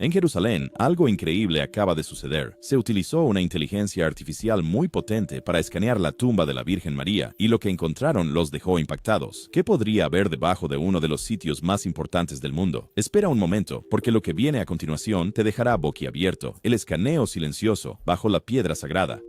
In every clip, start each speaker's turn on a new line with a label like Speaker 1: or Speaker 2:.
Speaker 1: En Jerusalén, algo increíble acaba de suceder. Se utilizó una inteligencia artificial muy potente para escanear la tumba de la Virgen María, y lo que encontraron los dejó impactados. ¿Qué podría haber debajo de uno de los sitios más importantes del mundo? Espera un momento, porque lo que viene a continuación te dejará boquiabierto. El escaneo silencioso bajo la piedra sagrada.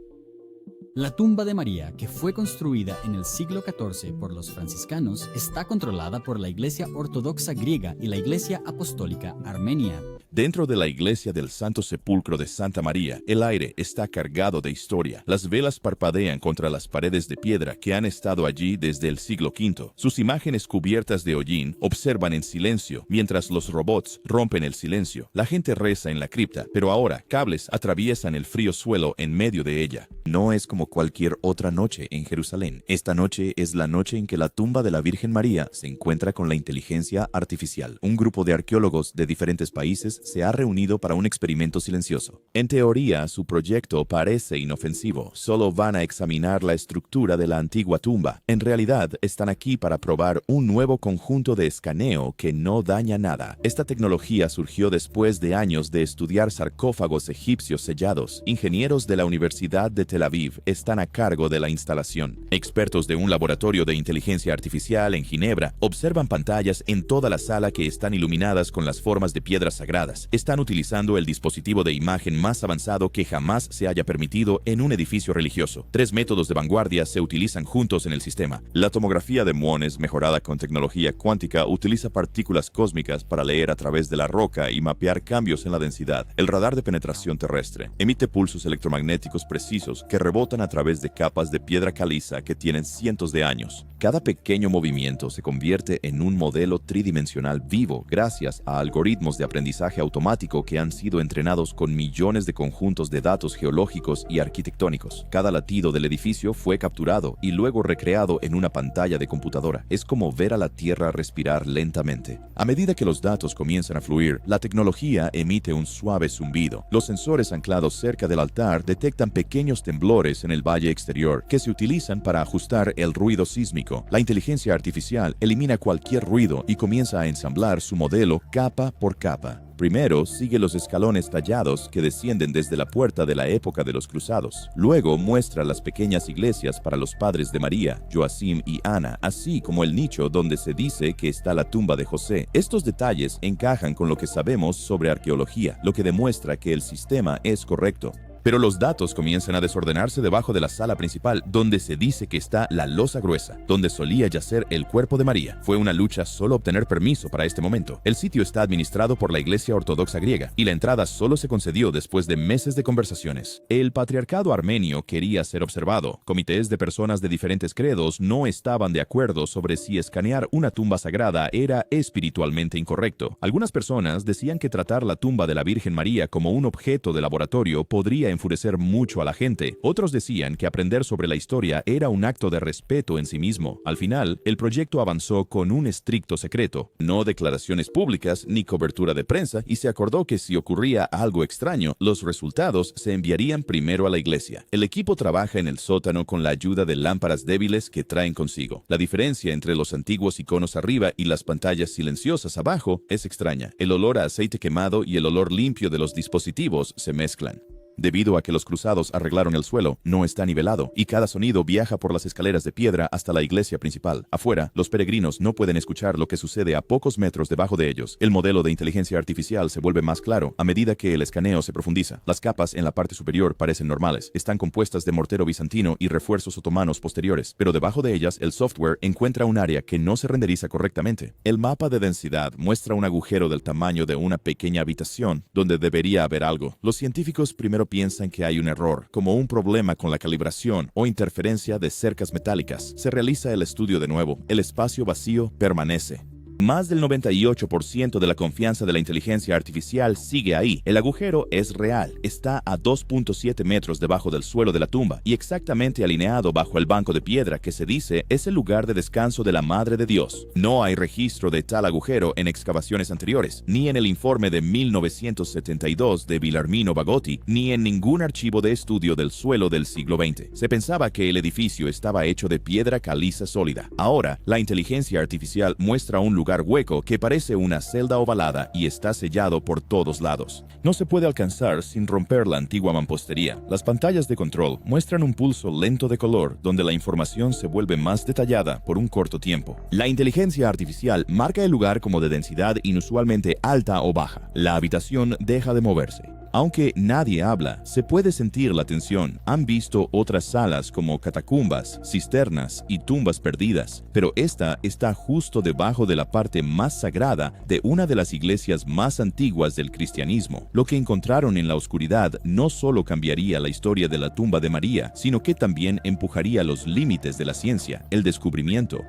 Speaker 2: La tumba de María, que fue construida en el siglo XIV por los franciscanos, está controlada por la Iglesia Ortodoxa griega y la Iglesia Apostólica Armenia.
Speaker 1: Dentro de la iglesia del Santo Sepulcro de Santa María, el aire está cargado de historia. Las velas parpadean contra las paredes de piedra que han estado allí desde el siglo V. Sus imágenes cubiertas de hollín observan en silencio, mientras los robots rompen el silencio. La gente reza en la cripta, pero ahora cables atraviesan el frío suelo en medio de ella. No es como cualquier otra noche en Jerusalén. Esta noche es la noche en que la tumba de la Virgen María se encuentra con la inteligencia artificial. Un grupo de arqueólogos de diferentes países se ha reunido para un experimento silencioso. En teoría, su proyecto parece inofensivo. Solo van a examinar la estructura de la antigua tumba. En realidad, están aquí para probar un nuevo conjunto de escaneo que no daña nada. Esta tecnología surgió después de años de estudiar sarcófagos egipcios sellados. Ingenieros de la Universidad de Tel Aviv están a cargo de la instalación. Expertos de un laboratorio de inteligencia artificial en Ginebra observan pantallas en toda la sala que están iluminadas con las formas de piedras sagradas. Están utilizando el dispositivo de imagen más avanzado que jamás se haya permitido en un edificio religioso. 3 métodos de vanguardia se utilizan juntos en el sistema. La tomografía de muones, mejorada con tecnología cuántica, utiliza partículas cósmicas para leer a través de la roca y mapear cambios en la densidad. El radar de penetración terrestre emite pulsos electromagnéticos precisos que rebotan a través de capas de piedra caliza que tienen cientos de años. Cada pequeño movimiento se convierte en un modelo tridimensional vivo gracias a algoritmos de aprendizaje automático que han sido entrenados con millones de conjuntos de datos geológicos y arquitectónicos. Cada latido del edificio fue capturado y luego recreado en una pantalla de computadora. Es como ver a la Tierra respirar lentamente. A medida que los datos comienzan a fluir, la tecnología emite un suave zumbido. Los sensores anclados cerca del altar detectan pequeños temblores en el valle exterior que se utilizan para ajustar el ruido sísmico. La inteligencia artificial elimina cualquier ruido y comienza a ensamblar su modelo capa por capa. Primero sigue los escalones tallados que descienden desde la puerta de la época de los cruzados. Luego muestra las pequeñas iglesias para los padres de María, Joacim y Ana, así como el nicho donde se dice que está la tumba de José. Estos detalles encajan con lo que sabemos sobre arqueología, lo que demuestra que el sistema es correcto. Pero los datos comienzan a desordenarse debajo de la sala principal, donde se dice que está la losa gruesa, donde solía yacer el cuerpo de María. Fue una lucha solo obtener permiso para este momento. El sitio está administrado por la Iglesia Ortodoxa griega, y la entrada solo se concedió después de meses de conversaciones. El patriarcado armenio quería ser observado. Comités de personas de diferentes credos no estaban de acuerdo sobre si escanear una tumba sagrada era espiritualmente incorrecto. Algunas personas decían que tratar la tumba de la Virgen María como un objeto de laboratorio podría enfurecer mucho a la gente. Otros decían que aprender sobre la historia era un acto de respeto en sí mismo. Al final, el proyecto avanzó con un estricto secreto, no declaraciones públicas ni cobertura de prensa, y se acordó que si ocurría algo extraño, los resultados se enviarían primero a la iglesia. El equipo trabaja en el sótano con la ayuda de lámparas débiles que traen consigo. La diferencia entre los antiguos iconos arriba y las pantallas silenciosas abajo es extraña. El olor a aceite quemado y el olor limpio de los dispositivos se mezclan. Debido a que los cruzados arreglaron el suelo, no está nivelado, y cada sonido viaja por las escaleras de piedra hasta la iglesia principal. Afuera, los peregrinos no pueden escuchar lo que sucede a pocos metros debajo de ellos. El modelo de inteligencia artificial se vuelve más claro a medida que el escaneo se profundiza. Las capas en la parte superior parecen normales. Están compuestas de mortero bizantino y refuerzos otomanos posteriores, pero debajo de ellas el software encuentra un área que no se renderiza correctamente. El mapa de densidad muestra un agujero del tamaño de una pequeña habitación donde debería haber algo. Los científicos primero piensan que hay un error, como un problema con la calibración o interferencia de cercas metálicas. Se realiza el estudio de nuevo. El espacio vacío permanece. Más del 98% de la confianza de la inteligencia artificial sigue ahí. El agujero es real. Está a 2.7 metros debajo del suelo de la tumba y exactamente alineado bajo el banco de piedra que se dice es el lugar de descanso de la Madre de Dios. No hay registro de tal agujero en excavaciones anteriores, ni en el informe de 1972 de Villarmino Bagotti, ni en ningún archivo de estudio del suelo del siglo XX. Se pensaba que el edificio estaba hecho de piedra caliza sólida. Ahora, la inteligencia artificial muestra un lugar lugar hueco que parece una celda ovalada y está sellado por todos lados. No se puede alcanzar sin romper la antigua mampostería. Las pantallas de control muestran un pulso lento de color donde la información se vuelve más detallada por un corto tiempo. La inteligencia artificial marca el lugar como de densidad inusualmente alta o baja. La habitación deja de moverse. Aunque nadie habla, se puede sentir la tensión. Han visto otras salas como catacumbas, cisternas y tumbas perdidas, pero esta está justo debajo de la parte más sagrada de una de las iglesias más antiguas del cristianismo. Lo que encontraron en la oscuridad no solo cambiaría la historia de la tumba de María, sino que también empujaría los límites de la ciencia, el descubrimiento.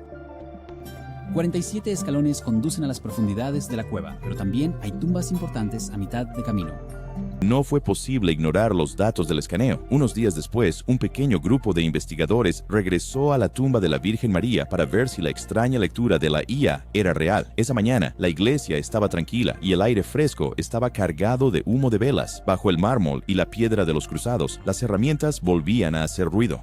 Speaker 2: 47 escalones conducen a las profundidades de la cueva, pero también hay tumbas importantes a mitad de camino.
Speaker 1: No fue posible ignorar los datos del escaneo. Unos días después, un pequeño grupo de investigadores regresó a la tumba de la Virgen María para ver si la extraña lectura de la IA era real. Esa mañana, la iglesia estaba tranquila y el aire fresco estaba cargado de humo de velas. Bajo el mármol y la piedra de los cruzados, las herramientas volvían a hacer ruido.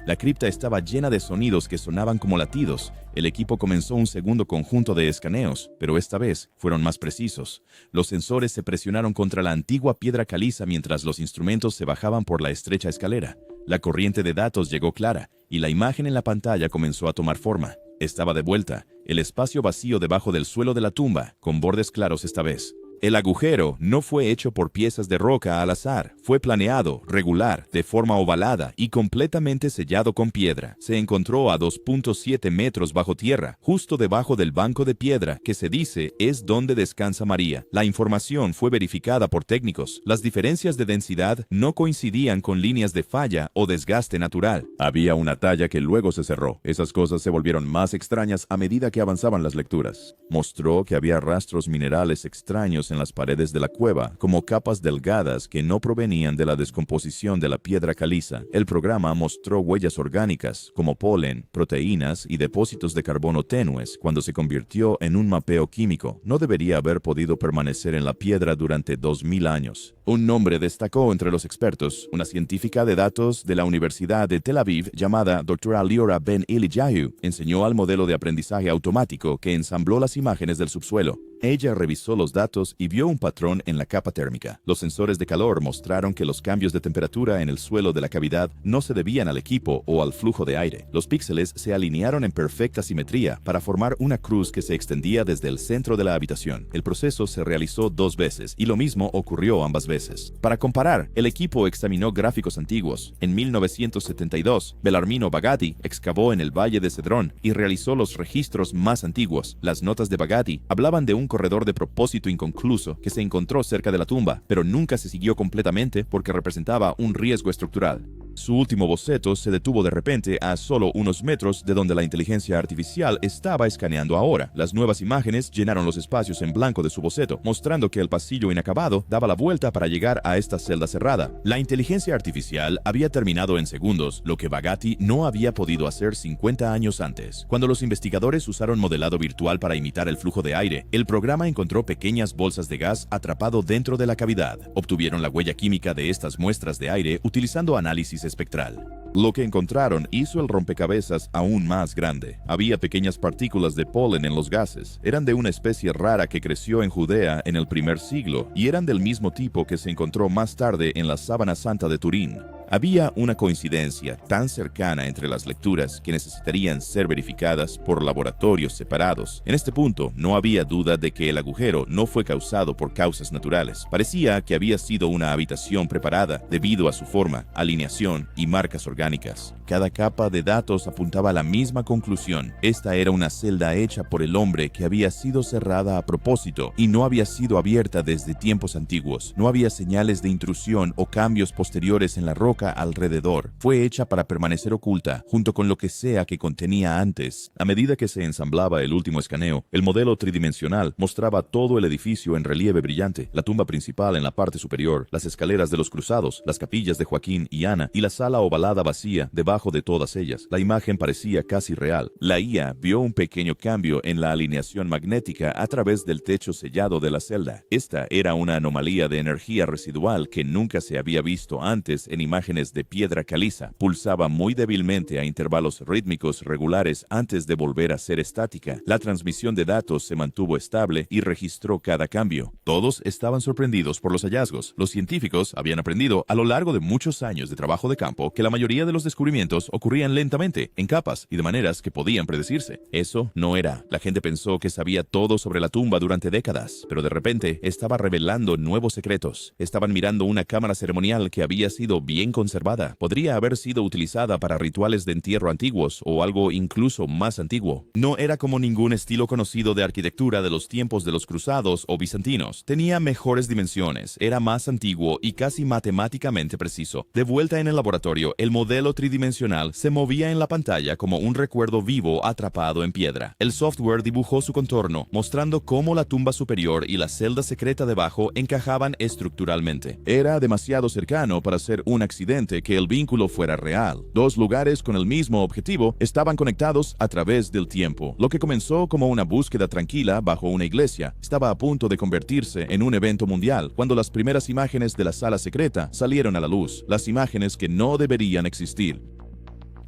Speaker 1: La cripta estaba llena de sonidos que sonaban como latidos. El equipo comenzó un segundo conjunto de escaneos, pero esta vez fueron más precisos. Los sensores se presionaron contra la antigua piedra caliza mientras los instrumentos se bajaban por la estrecha escalera. La corriente de datos llegó clara, y la imagen en la pantalla comenzó a tomar forma. Estaba de vuelta, el espacio vacío debajo del suelo de la tumba, con bordes claros esta vez. El agujero no fue hecho por piezas de roca al azar, fue planeado, regular, de forma ovalada y completamente sellado con piedra. Se encontró a 2.7 metros bajo tierra, justo debajo del banco de piedra que se dice es donde descansa María. La información fue verificada por técnicos. Las diferencias de densidad no coincidían con líneas de falla o desgaste natural. Había una talla que luego se cerró. Esas cosas se volvieron más extrañas a medida que avanzaban las lecturas. Mostró que había rastros minerales extraños en las paredes de la cueva, como capas delgadas que no provenían de la descomposición de la piedra caliza. El programa mostró huellas orgánicas, como polen, proteínas y depósitos de carbono tenues, cuando se convirtió en un mapeo químico. No debería haber podido permanecer en la piedra durante 2000 años. Un nombre destacó entre los expertos, una científica de datos de la Universidad de Tel Aviv llamada Dra. Liora Ben Eliyahu, enseñó al modelo de aprendizaje automático que ensambló las imágenes del subsuelo. Ella revisó los datos y vio un patrón en la capa térmica. Los sensores de calor mostraron que los cambios de temperatura en el suelo de la cavidad no se debían al equipo o al flujo de aire. Los píxeles se alinearon en perfecta simetría para formar una cruz que se extendía desde el centro de la habitación. El proceso se realizó 2 veces y lo mismo ocurrió ambas veces. Para comparar, el equipo examinó gráficos antiguos. En 1972, Bellarmino Bagatti excavó en el Valle de Cedrón y realizó los registros más antiguos. Las notas de Bagatti hablaban de un corredor de propósito inconcluso que se encontró cerca de la tumba, pero nunca se siguió completamente porque representaba un riesgo estructural. Su último boceto se detuvo de repente a solo unos metros de donde la inteligencia artificial estaba escaneando ahora. Las nuevas imágenes llenaron los espacios en blanco de su boceto, mostrando que el pasillo inacabado daba la vuelta para llegar a esta celda cerrada. La inteligencia artificial había terminado en segundos, lo que Bagatti no había podido hacer 50 años antes. Cuando los investigadores usaron modelado virtual para imitar el flujo de aire, el programa encontró pequeñas bolsas de gas atrapado dentro de la cavidad. Obtuvieron la huella química de estas muestras de aire utilizando análisis espectral. Lo que encontraron hizo el rompecabezas aún más grande. Había pequeñas partículas de polen en los gases. Eran de una especie rara que creció en Judea en el primer siglo y eran del mismo tipo que se encontró más tarde en la Sábana Santa de Turín. Había una coincidencia tan cercana entre las lecturas que necesitarían ser verificadas por laboratorios separados. En este punto, no había duda de que el agujero no fue causado por causas naturales. Parecía que había sido una habitación preparada debido a su forma, alineación y marcas orgánicas. Cada capa de datos apuntaba a la misma conclusión. Esta era una celda hecha por el hombre que había sido cerrada a propósito y no había sido abierta desde tiempos antiguos. No había señales de intrusión o cambios posteriores en la roca alrededor. Fue hecha para permanecer oculta, junto con lo que sea que contenía antes. A medida que se ensamblaba el último escaneo, el modelo tridimensional mostraba todo el edificio en relieve brillante, la tumba principal en la parte superior, las escaleras de los cruzados, las capillas de Joaquín y Ana, y la sala ovalada vacía debajo de todas ellas. La imagen parecía casi real. La IA vio un pequeño cambio en la alineación magnética a través del techo sellado de la celda. Esta era una anomalía de energía residual que nunca se había visto antes en imágenes imágenes de piedra caliza. Pulsaba muy débilmente a intervalos rítmicos regulares antes de volver a ser estática. La transmisión de datos se mantuvo estable y registró cada cambio. Todos estaban sorprendidos por los hallazgos. Los científicos habían aprendido a lo largo de muchos años de trabajo de campo que la mayoría de los descubrimientos ocurrían lentamente, en capas y de maneras que podían predecirse. Eso no era. La gente pensó que sabía todo sobre la tumba durante décadas, pero de repente estaba revelando nuevos secretos. Estaban mirando una cámara ceremonial que había sido bien conservada. Podría haber sido utilizada para rituales de entierro antiguos o algo incluso más antiguo. No era como ningún estilo conocido de arquitectura de los tiempos de los cruzados o bizantinos. Tenía mejores dimensiones, era más antiguo y casi matemáticamente preciso. De vuelta en el laboratorio, el modelo tridimensional se movía en la pantalla como un recuerdo vivo atrapado en piedra. El software dibujó su contorno, mostrando cómo la tumba superior y la celda secreta debajo encajaban estructuralmente. Era demasiado cercano para ser un accidente que el vínculo fuera real. Dos lugares con el mismo objetivo estaban conectados a través del tiempo. Lo que comenzó como una búsqueda tranquila bajo una iglesia estaba a punto de convertirse en un evento mundial cuando las primeras imágenes de la sala secreta salieron a la luz, las imágenes que no deberían existir.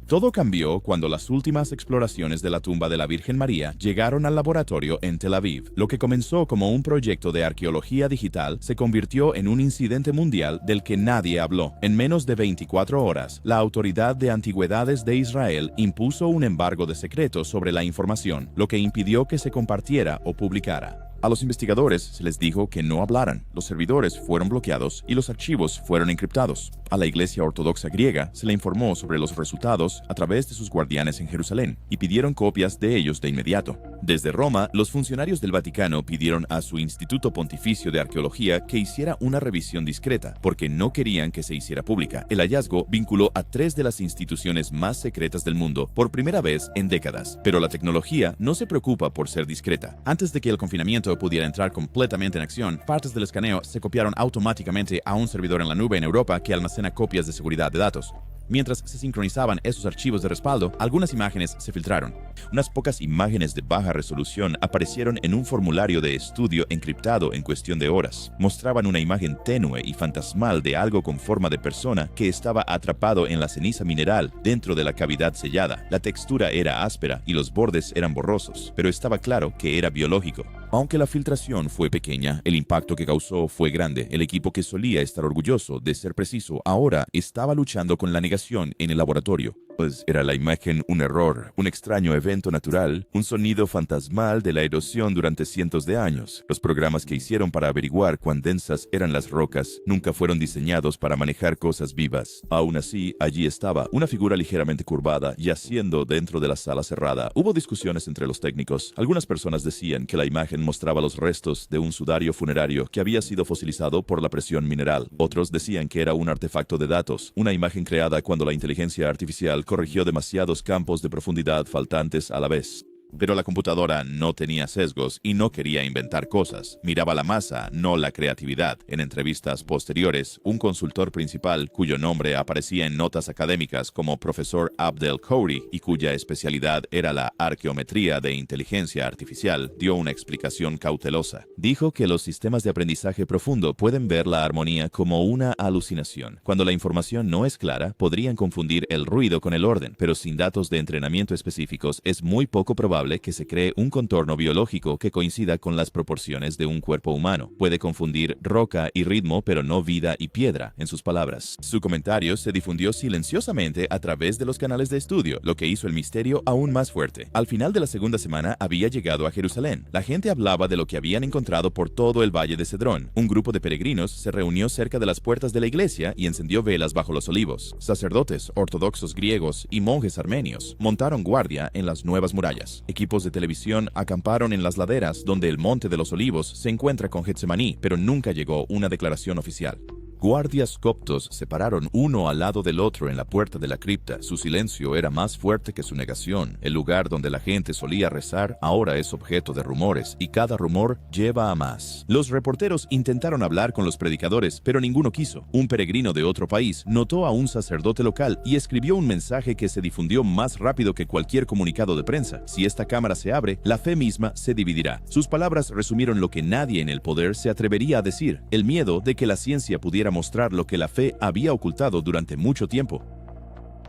Speaker 1: Todo cambió cuando las últimas exploraciones de la tumba de la Virgen María llegaron al laboratorio en Tel Aviv. Lo que comenzó como un proyecto de arqueología digital se convirtió en un incidente mundial del que nadie habló. En menos de 24 horas, la Autoridad de Antigüedades de Israel impuso un embargo de secreto sobre la información, lo que impidió que se compartiera o publicara. A los investigadores se les dijo que no hablaran, los servidores fueron bloqueados y los archivos fueron encriptados. A la Iglesia Ortodoxa griega se le informó sobre los resultados a través de sus guardianes en Jerusalén y pidieron copias de ellos de inmediato. Desde Roma, los funcionarios del Vaticano pidieron a su Instituto Pontificio de Arqueología que hiciera una revisión discreta, porque no querían que se hiciera pública. El hallazgo vinculó a 3 de las instituciones más secretas del mundo por primera vez en décadas. Pero la tecnología no se preocupa por ser discreta. Antes de que el confinamiento pudiera entrar completamente en acción, partes del escaneo se copiaron automáticamente a un servidor en la nube en Europa que almacena copias de seguridad de datos. Mientras se sincronizaban esos archivos de respaldo, algunas imágenes se filtraron. Unas pocas imágenes de baja resolución aparecieron en un formulario de estudio encriptado en cuestión de horas. Mostraban una imagen tenue y fantasmal de algo con forma de persona que estaba atrapado en la ceniza mineral dentro de la cavidad sellada. La textura era áspera y los bordes eran borrosos, pero estaba claro que era biológico. Aunque la filtración fue pequeña, el impacto que causó fue grande. El equipo que solía estar orgulloso de ser preciso ahora estaba luchando con la negación en el laboratorio. Pues era la imagen un error, un extraño evento natural, un sonido fantasmal de la erosión durante cientos de años. Los programas que hicieron para averiguar cuán densas eran las rocas nunca fueron diseñados para manejar cosas vivas. Aún así, allí estaba, una figura ligeramente curvada, yaciendo dentro de la sala cerrada. Hubo discusiones entre los técnicos. Algunas personas decían que la imagen mostraba los restos de un sudario funerario que había sido fosilizado por la presión mineral. Otros decían que era un artefacto de datos, una imagen creada cuando la inteligencia artificial corrigió demasiados campos de profundidad faltantes a la vez. Pero la computadora no tenía sesgos y no quería inventar cosas. Miraba la masa, no la creatividad. En entrevistas posteriores, un consultor principal, cuyo nombre aparecía en notas académicas como profesor Abdel Khoury y cuya especialidad era la arqueometría de inteligencia artificial, dio una explicación cautelosa. Dijo que los sistemas de aprendizaje profundo pueden ver la armonía como una alucinación. Cuando la información no es clara, podrían confundir el ruido con el orden, pero sin datos de entrenamiento específicos es muy poco probable que se cree un contorno biológico que coincida con las proporciones de un cuerpo humano. Puede confundir roca y ritmo, pero no vida y piedra, en sus palabras. Su comentario se difundió silenciosamente a través de los canales de estudio, lo que hizo el misterio aún más fuerte. Al final de la segunda semana había llegado a Jerusalén. La gente hablaba de lo que habían encontrado por todo el valle de Cedrón. Un grupo de peregrinos se reunió cerca de las puertas de la iglesia y encendió velas bajo los olivos. Sacerdotes ortodoxos griegos y monjes armenios montaron guardia en las nuevas murallas. Equipos de televisión acamparon en las laderas donde el Monte de los Olivos se encuentra con Getsemaní, pero nunca llegó una declaración oficial. Guardias coptos se pararon uno al lado del otro en la puerta de la cripta. Su silencio era más fuerte que su negación. El lugar donde la gente solía rezar ahora es objeto de rumores, y cada rumor lleva a más. Los reporteros intentaron hablar con los predicadores, pero ninguno quiso. Un peregrino de otro país notó a un sacerdote local y escribió un mensaje que se difundió más rápido que cualquier comunicado de prensa. Si esta cámara se abre, la fe misma se dividirá. Sus palabras resumieron lo que nadie en el poder se atrevería a decir: el miedo de que la ciencia pudiera mostrar lo que la fe había ocultado durante mucho tiempo.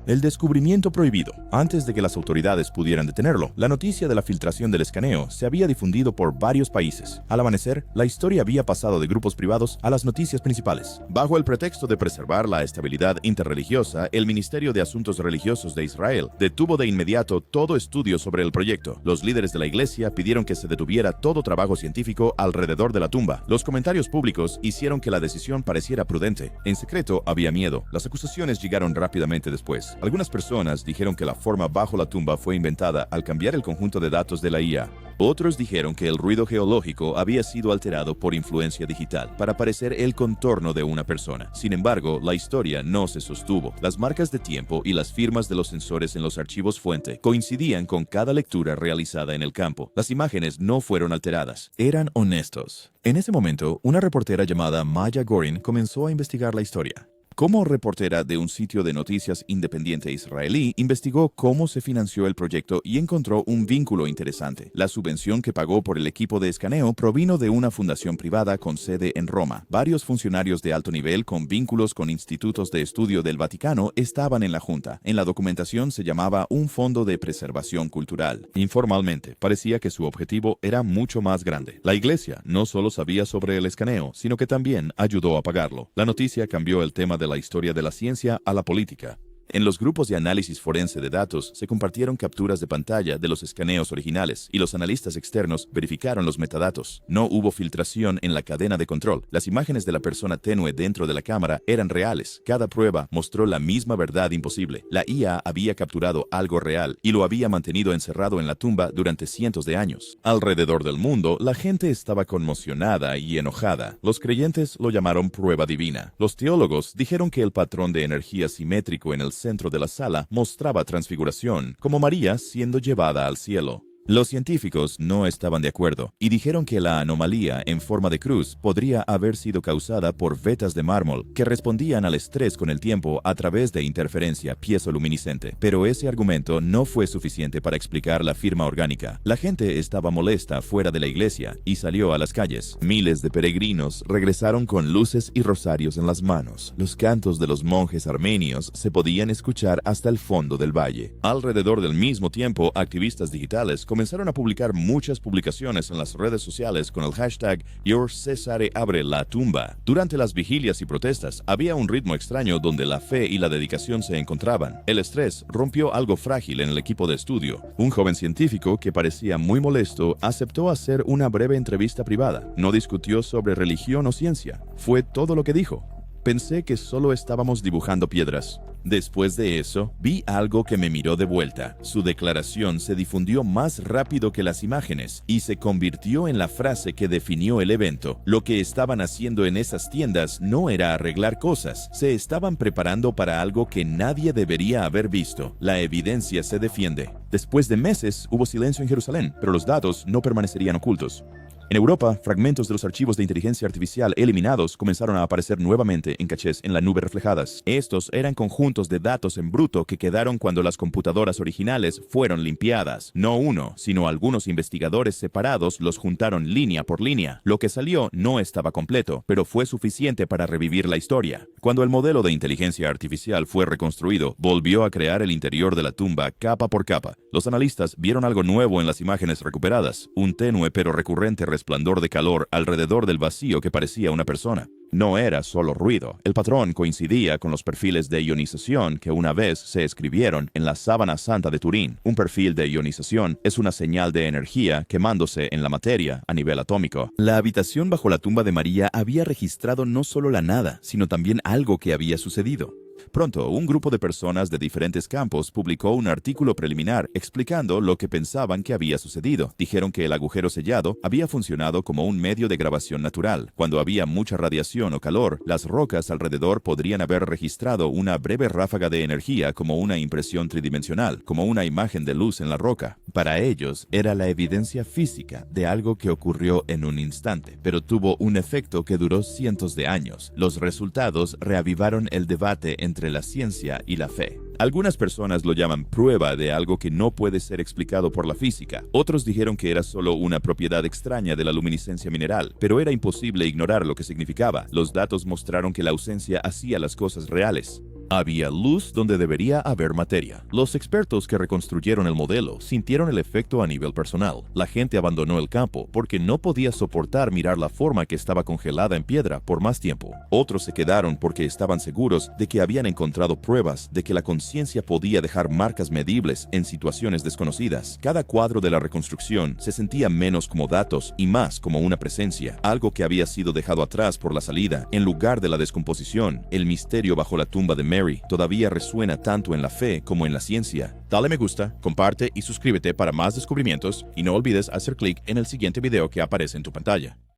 Speaker 1: El descubrimiento prohibido. Antes de que las autoridades pudieran detenerlo, la noticia de la filtración del escaneo se había difundido por varios países. Al amanecer, la historia había pasado de grupos privados a las noticias principales. Bajo el pretexto de preservar la estabilidad interreligiosa, el Ministerio de Asuntos Religiosos de Israel detuvo de inmediato todo estudio sobre el proyecto. Los líderes de la iglesia pidieron que se detuviera todo trabajo científico alrededor de la tumba. Los comentarios públicos hicieron que la decisión pareciera prudente. En secreto, había miedo. Las acusaciones llegaron rápidamente después. Algunas personas dijeron que la forma bajo la tumba fue inventada al cambiar el conjunto de datos de la IA. Otros dijeron que el ruido geológico había sido alterado por influencia digital para parecer el contorno de una persona. Sin embargo, la historia no se sostuvo. Las marcas de tiempo y las firmas de los sensores en los archivos fuente coincidían con cada lectura realizada en el campo. Las imágenes no fueron alteradas. Eran honestos. En ese momento, una reportera llamada Maya Gorin comenzó a investigar la historia. Como reportera de un sitio de noticias independiente israelí, investigó cómo se financió el proyecto y encontró un vínculo interesante. La subvención que pagó por el equipo de escaneo provino de una fundación privada con sede en Roma. Varios funcionarios de alto nivel con vínculos con institutos de estudio del Vaticano estaban en la junta. En la documentación se llamaba un fondo de preservación cultural. Informalmente, parecía que su objetivo era mucho más grande. La iglesia no solo sabía sobre el escaneo, sino que también ayudó a pagarlo. La noticia cambió el tema de la historia de la ciencia a la política. En los grupos de análisis forense de datos se compartieron capturas de pantalla de los escaneos originales y los analistas externos verificaron los metadatos. No hubo filtración en la cadena de control. Las imágenes de la persona tenue dentro de la cámara eran reales. Cada prueba mostró la misma verdad imposible. La IA había capturado algo real y lo había mantenido encerrado en la tumba durante cientos de años. Alrededor del mundo, la gente estaba conmocionada y enojada. Los creyentes lo llamaron prueba divina. Los teólogos dijeron que el patrón de energía simétrico en el centro de la sala mostraba transfiguración, como María siendo llevada al cielo. Los científicos no estaban de acuerdo y dijeron que la anomalía en forma de cruz podría haber sido causada por vetas de mármol que respondían al estrés con el tiempo a través de interferencia piezoluminiscente. Pero ese argumento no fue suficiente para explicar la firma orgánica. La gente estaba molesta fuera de la iglesia y salió a las calles. Miles de peregrinos regresaron con luces y rosarios en las manos. Los cantos de los monjes armenios se podían escuchar hasta el fondo del valle. Alrededor del mismo tiempo, activistas digitales comenzaron a publicar muchas publicaciones en las redes sociales con el hashtag #YourCesareAbreLaTumba. Durante las vigilias y protestas, había un ritmo extraño donde la fe y la dedicación se encontraban. El estrés rompió algo frágil en el equipo de estudio. Un joven científico que parecía muy molesto aceptó hacer una breve entrevista privada. No discutió sobre religión o ciencia. Fue todo lo que dijo. Pensé que solo estábamos dibujando piedras. Después de eso, vi algo que me miró de vuelta. Su declaración se difundió más rápido que las imágenes y se convirtió en la frase que definió el evento. Lo que estaban haciendo en esas tiendas no era arreglar cosas. Se estaban preparando para algo que nadie debería haber visto. La evidencia se defiende. Después de meses, hubo silencio en Jerusalén, pero los datos no permanecerían ocultos. En Europa, fragmentos de los archivos de inteligencia artificial eliminados comenzaron a aparecer nuevamente en cachés en la nube reflejadas. Estos eran conjuntos de datos en bruto que quedaron cuando las computadoras originales fueron limpiadas. No uno, sino algunos investigadores separados los juntaron línea por línea. Lo que salió no estaba completo, pero fue suficiente para revivir la historia. Cuando el modelo de inteligencia artificial fue reconstruido, volvió a crear el interior de la tumba capa por capa. Los analistas vieron algo nuevo en las imágenes recuperadas, un tenue pero recurrente resplandor de calor alrededor del vacío que parecía una persona. No era solo ruido. El patrón coincidía con los perfiles de ionización que una vez se escribieron en la Sábana Santa de Turín. Un perfil de ionización es una señal de energía quemándose en la materia a nivel atómico. La habitación bajo la tumba de María había registrado no solo la nada, sino también algo que había sucedido. Pronto, un grupo de personas de diferentes campos publicó un artículo preliminar explicando lo que pensaban que había sucedido. Dijeron que el agujero sellado había funcionado como un medio de grabación natural. Cuando había mucha radiación o calor, las rocas alrededor podrían haber registrado una breve ráfaga de energía como una impresión tridimensional, como una imagen de luz en la roca. Para ellos, era la evidencia física de algo que ocurrió en un instante, pero tuvo un efecto que duró cientos de años. Los resultados reavivaron el debate entre la ciencia y la fe. Algunas personas lo llaman prueba de algo que no puede ser explicado por la física. Otros dijeron que era solo una propiedad extraña de la luminiscencia mineral, pero era imposible ignorar lo que significaba. Los datos mostraron que la ausencia hacía las cosas reales. Había luz donde debería haber materia. Los expertos que reconstruyeron el modelo sintieron el efecto a nivel personal. La gente abandonó el campo porque no podía soportar mirar la forma que estaba congelada en piedra por más tiempo. Otros se quedaron porque estaban seguros de que habían encontrado pruebas de que la conciencia podía dejar marcas medibles en situaciones desconocidas. Cada cuadro de la reconstrucción se sentía menos como datos y más como una presencia, algo que había sido dejado atrás por la salida. En lugar de la descomposición, el misterio bajo la tumba de Mary todavía resuena tanto en la fe como en la ciencia. Dale me gusta, comparte y suscríbete para más descubrimientos y no olvides hacer clic en el siguiente video que aparece en tu pantalla.